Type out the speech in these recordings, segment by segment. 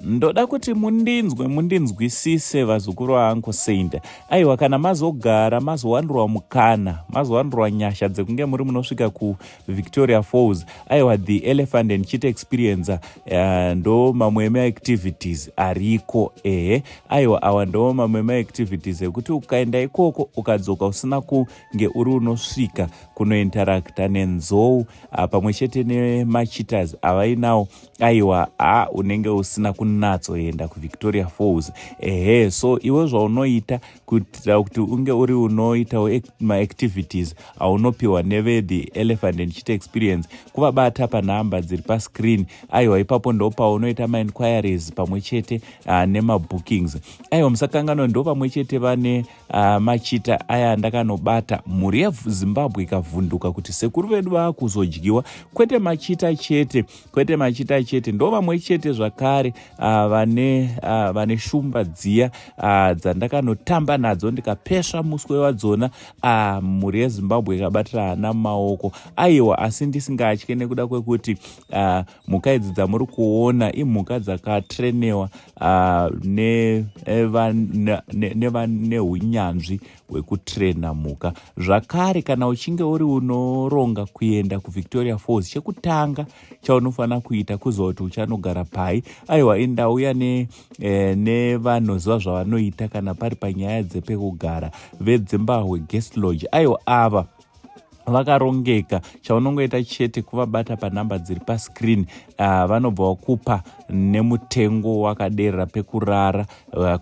ndoda kuti mundinzwisise vazukuru vaUncle Saint. Aiwa, kana mazogara mazowandirwa mukana, mazowandirwa nyasha dzekunge muri munosvika kuVictoria Falls, aiwa the Elephant and Cheetah Experience ndo mamwe emaactivities ariko. Aiwa, awa ndo mamwe emaactivities ekuti ukaenda ikoko ukadzoka usina kunge uri unosvika kunointerakta nenzou pamwe chete nemacheetahs avainawo, aiwa unenge usina kunatsoenda kuVictoria Falls. So iwe zvaunoita kuitira kuti unge uri unoitawo maactivities aunopiwa neve the Elephant and Cheetah Experience, kuvabata panhamba dziri pascreen. Aiwa, ipapo ndo paunoita mainquiries pamwe chete nemabookings. Aiwa, musakanganwa, ndo pamwe chete vane machita aya ndakanobata. Mhuri yeZimbabwe ikavhunduka kuti sekuru vedu vaakuzodyiwa, kwete machita chete, ndo vamwe chete zvakare vane shumba dziya dzandakanotamba nadzo ndikapesva muswe wadzona. Mhuri yeZimbabwe ikabatira hana maoko. Aiwa, asi ndisingatye nekuda kwekuti mhuka idzi dzamuri kuona imhuka dzakatrenewa nehunyanzvi hwekutrena mhuka. Zvakare, kana uchinge uri unoronga kuenda kuVictoria Falls, chekutanga chaunofanira kuita kuzoti uchanogara pai. Aiwa, indauya nevanhuziva zvavanoita kana pari panyaya dzepekugara veZimbabwe Guest Lodge. Aiwa, ava vakarongeka. Chaunongoita chete kuvabata panhamba dziri pascreen, vanobva vakupa nemutengo wakaderera pekurara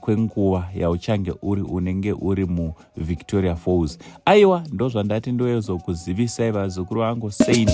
kwenguva yauchange unenge uri muVictoria Falls. Aiwa, ndo zvandati ndozokuzivisai vazukuru vaUncle Saint.